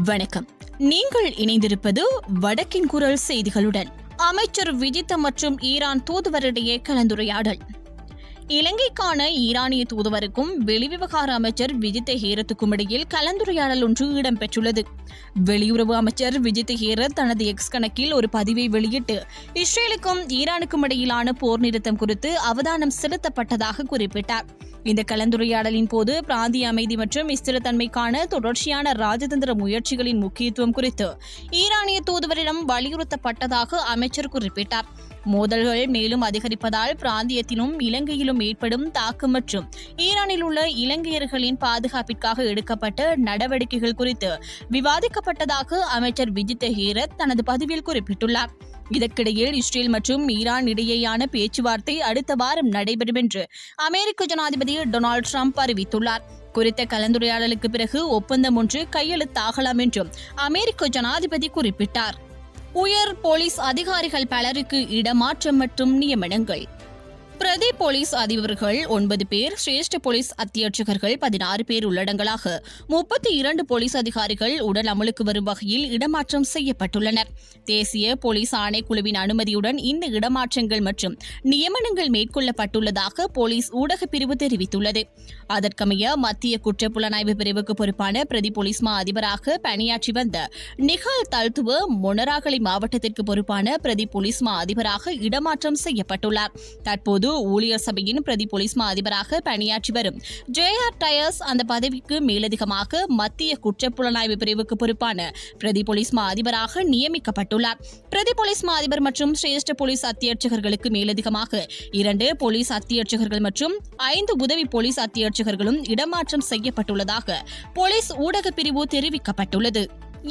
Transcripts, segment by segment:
வணக்கம். நீங்கள் இணைந்திருப்பது வடக்கின் குரல் செய்திகளுடன். அமைச்சர் விஜித் மற்றும் ஈரான் தூதுவரிடையே கலந்துரையாடல். இலங்கைக்கான ஈரானிய தூதுவருக்கும் வெளிவிவகார அமைச்சர் விஜித் ஹேரத்துக்கும் இடையில் கலந்துரையாடல் ஒன்று இடம்பெற்றுள்ளது. வெளியுறவு அமைச்சர் விஜித் ஹேரத் தனது எக்ஸ் கணக்கில் ஒரு பதிவை வெளியிட்டு இஸ்ரேலுக்கும் ஈரானுக்கும் இடையிலான போர் நிறுத்தம் குறித்து அவதானம் செலுத்தப்பட்டதாக குறிப்பிட்டார். இந்த கலந்துரையாடலின் போது பிராந்திய அமைதி மற்றும் ஸ்திரத்தன்மைக்கான தொடர்ச்சியான ராஜதந்திர முயற்சிகளின் முக்கியத்துவம் குறித்து ஈரானிய தூதுவரிடம் வலியுறுத்தப்பட்டதாக அமைச்சர் குறிப்பிட்டார். மோதல்கள் மேலும் அதிகரிப்பதால் பிராந்தியத்திலும் இலங்கையிலும் ஏற்படும் தாக்கம் மற்றும் ஈரானில் உள்ள இலங்கையர்களின் பாதுகாப்பிற்காக எடுக்கப்பட்ட நடவடிக்கைகள் குறித்து விவாதிக்கப்பட்டதாக அமைச்சர் விஜித் ஹேரத் தனது பதிவில் குறிப்பிட்டுள்ளார். இதற்கிடையில் இஸ்ரேல் மற்றும் ஈரான் இடையேயான பேச்சுவார்த்தை அடுத்த வாரம் நடைபெறும் என்று அமெரிக்க ஜனாதிபதி டொனால்டு டிரம்ப் அறிவித்துள்ளார். குறித்த கலந்துரையாடலுக்கு பிறகு ஒப்பந்தம் ஒன்று கையெழுத்தாகலாம் என்றும் அமெரிக்க ஜனாதிபதி குறிப்பிட்டார். உயர் போலீஸ் அதிகாரிகள் பலருக்கு இடமாற்றம் மற்றும் நியமனங்கள். பிரதி போலீஸ் அதிபர்கள் 9 பேர், சிரேஷ்ட போலீஸ் அத்தியட்சகர்கள் 16 பேர் உள்ளடங்கலாக 32 போலீஸ் அதிகாரிகள் உடல் அமலுக்கு வரும் வகையில் இடமாற்றம் செய்யப்பட்டுள்ளனர். தேசிய போலீஸ் ஆணைக்குழுவின் அனுமதியுடன் இந்த இடமாற்றங்கள் மற்றும் நியமனங்கள் மேற்கொள்ளப்பட்டுள்ளதாக போலீஸ் ஊடக பிரிவு தெரிவித்துள்ளது. அதற்கமைய மத்திய குற்றப்புலனாய்வு பிரிவுக்கு பொறுப்பான பிரதி போலீஸ் மா அதிபராக பணியாற்றி வந்த நிகால் தல்துவ மொனராகலை மாவட்டத்திற்கு பொறுப்பான பிரதி போலீஸ் மா அதிபராக இடமாற்றம் செய்யப்பட்டுள்ளார். தற்போது ஊழியர் சபையின் பிரதி போலீஸ் மா அதிபராக பணியாற்றி வரும் ஜேஆர் டயர்ஸ் அந்த பதவிக்கு மேலதிகமாக மத்திய குற்றப்புலனாய்வு பிரிவுக்கு பொறுப்பான பிரதி போலீஸ் மா அதிபராக நியமிக்கப்பட்டுள்ளார். பிரதி போலீஸ் மா அதிபர் மற்றும் சிரேஷ்ட போலீஸ் அத்தியட்சகர்களுக்கு மேலதிகமாக 2 போலீஸ் அத்தியட்சகர்கள் மற்றும் 5 உதவி போலீஸ் அத்தியட்சகர்களும் இடமாற்றம் செய்யப்பட்டுள்ளதாக போலீஸ் ஊடக பிரிவு தெரிவிக்கப்பட்டுள்ளது.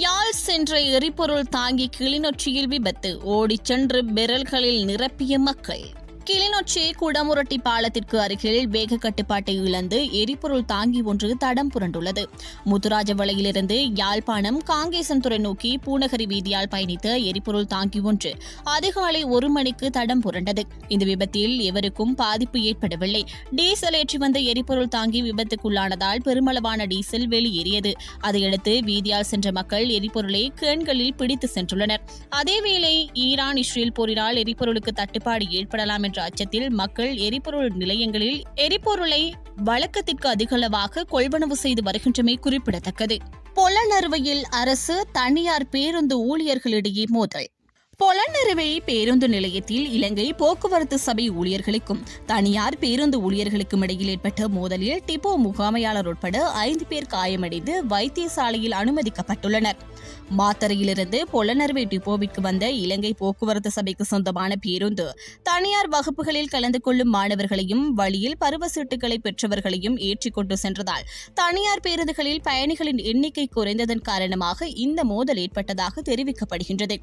யாழ் சென்ற எரிபொருள் தாங்கி கிளிநொச்சியில் விபத்து, ஓடிச் சென்று பெரல்களில் நிரப்பிய மக்கள். கிளிநொச்சி குடமுரட்டி பாலத்திற்கு அருகில் வேக கட்டுப்பாட்டை இழந்து எரிபொருள் தாங்கி ஒன்று தடம் புரண்டுள்ளது. முத்துராஜவளையிலிருந்து யாழ்ப்பாணம் காங்கேசன்துறை நோக்கி பூநகரி வீதியால் பயணித்த எரிபொருள் தாங்கி ஒன்று அதிகாலை 1 மணிக்கு தடம் புரண்டது. இந்த விபத்தில் எவருக்கும் பாதிப்பு ஏற்படவில்லை. டீசல் ஏற்றி வந்த எரிபொருள் தாங்கி விபத்துக்குள்ளானதால் பெருமளவான டீசல் வெளியேறியது. அதையடுத்து வீதியால் சென்ற மக்கள் எரிபொருளை கேன்களில் பிடித்து சென்றுள்ளனர். அதேவேளை ஈரான் இஸ்ரேல் போரினால் எரிபொருளுக்கு தட்டுப்பாடு ஏற்படலாம் என்ற அச்சத்தில் மக்கள் எரிபொருள் நிலையங்களில் எரிபொருளை வழக்கத்திற்கு அதிகளவாக கொள்வனவு செய்து வருகின்றமை குறிப்பிடத்தக்கது. பொலனறுவையில் அரசு தனியார் பேருந்து ஊழியர்களிடையே மோதல். பொலனறுவை பேருந்து நிலையத்தில் இலங்கை போக்குவரத்து சபை ஊழியர்களுக்கும் தனியார் பேருந்து ஊழியர்களுக்கும் இடையில் ஏற்பட்ட மோதலில் டிப்போ முகாமையாளர் உட்பட 5 பேர் காயமடைந்து வைத்தியசாலையில் அனுமதிக்கப்பட்டுள்ளனர். மாத்தறையிலிருந்து பொலனறுவை டிப்போவிற்கு வந்த இலங்கை போக்குவரத்து சபைக்கு சொந்தமான பேருந்து தனியார் வகுப்புகளில் கலந்து கொள்ளும் மாணவர்களையும் வழியில் பருவசீட்டுகளை பெற்றவர்களையும் ஏற்றிக்கொண்டு சென்றதால் தனியார் பேருந்துகளில் பயணிகளின் எண்ணிக்கை குறைந்ததன் காரணமாக இந்த மோதல் ஏற்பட்டதாக தெரிவிக்கப்படுகின்றது.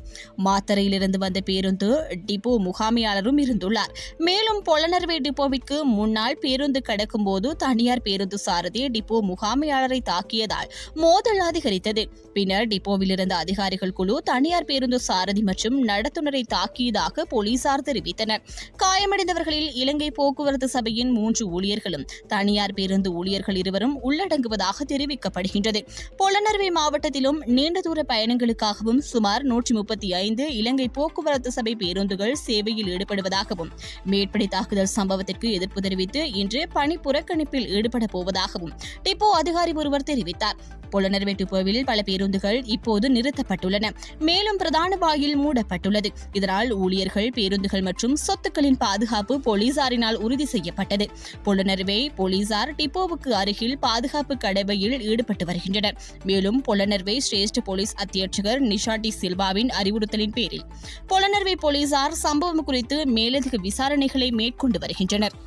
மாத்தறையிலிருந்து வந்த பேருந்து டிப்போ முகாமையாளரும் இருந்துள்ளார். மேலும் பொலனறுவை டிப்போவிற்கு முன்னால் பேருந்து கடக்கும் போது தனியார் பேருந்து சாரதி டிப்போ முகாமையாளரை தாக்கியதால் மோதல் அதிகரித்தது. பின்னர் டிப்போவில் இருந்த அதிகாரிகள் குழு தனியார் பேருந்து சாரதி மற்றும் நடத்துனரை தாக்கியதாக போலீசார் தெரிவித்தனர். காயமடைந்தவர்களில் இலங்கை போக்குவரத்து சபையின் 3 ஊழியர்களும் தனியார் பேருந்து ஊழியர்கள் 2 உள்ளடங்குவதாக தெரிவிக்கப்படுகின்றது. பொலனறுவை மாவட்டத்திலும் நீண்ட தூர பயணங்களுக்காகவும் சுமார் 135 இலங்கை போக்குவரத்து சபை பேருந்துகள் சேவையில் ஈடுபடுவதாகவும் மேற்படி தாக்குதல் சம்பவத்திற்கு எதிர்ப்பு தெரிவித்து இன்று பணி புறக்கணிப்பில் ஈடுபட போவதாகவும் டிப்போ அதிகாரி ஒருவர் தெரிவித்தார். பொலனறுவை டிப்போவில் பல பேருந்துகள் இப்போது நிறுத்தப்பட்டுள்ளன. மேலும் பிரதான வாயில் மூடப்பட்டுள்ளது. இதனால் ஊழியர்கள், பேருந்துகள் மற்றும் சொத்துக்களின் பாதுகாப்பு போலீசாரினால் உறுதி செய்யப்பட்டது. பொலனறுவை போலீசார் டிப்போவுக்கு அருகில் பாதுகாப்பு கடமையில் ஈடுபட்டு வருகின்றனர். மேலும் பொலனறுவை சிரேஷ்ட போலீஸ் அத்தியட்சகர் நிஷாட்டி சில்வாவின் அறிவுறுத்தலின் பேரில் பொலனறுவை போலீசார் சம்பவம் குறித்து மேலதிக விசாரணைகளை மேற்கொண்டு வருகின்றனர்.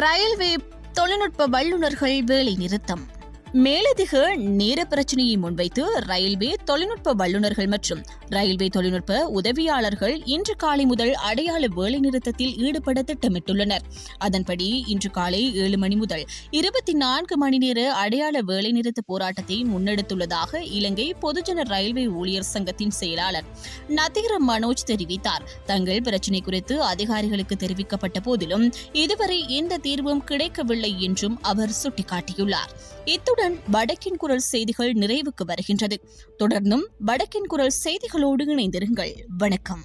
ரயில்வே தொழில்நுட்ப வல்லுநர்கள் வேலை நிறுத்தம். மேலதிக நேர பிரச்சினையை முன்வைத்து ரயில்வே தொழில்நுட்ப வல்லுநர்கள் மற்றும் ரயில்வே தொழில்நுட்ப உதவியாளர்கள் இன்று காலை முதல் அடையாள வேலைநிறுத்தத்தில் ஈடுபட திட்டமிட்டுள்ளனர். அதன்படி இன்று காலை 7 மணி முதல் 24 மணி நேர அடையாள வேலைநிறுத்த போராட்டத்தை முன்னெடுத்துள்ளதாக இலங்கை பொதுஜன ரயில்வே ஊழியர் சங்கத்தின் செயலாளர் நதீர மனோஜ் தெரிவித்தார். தங்கள் பிரச்சினை குறித்து அதிகாரிகளுக்கு தெரிவிக்கப்பட்ட போதிலும் இதுவரை எந்த தீர்வும் கிடைக்கவில்லை என்றும் அவர் சுட்டிக்காட்டியுள்ளார். இத்துடன் இத்துடன் வடக்கின் குரல் செய்திகள் நிறைவுக்கு வருகின்றது. தொடர்ந்தும் வடக்கின் குரல் செய்திகளோடு இணைந்திருங்கள். வணக்கம்.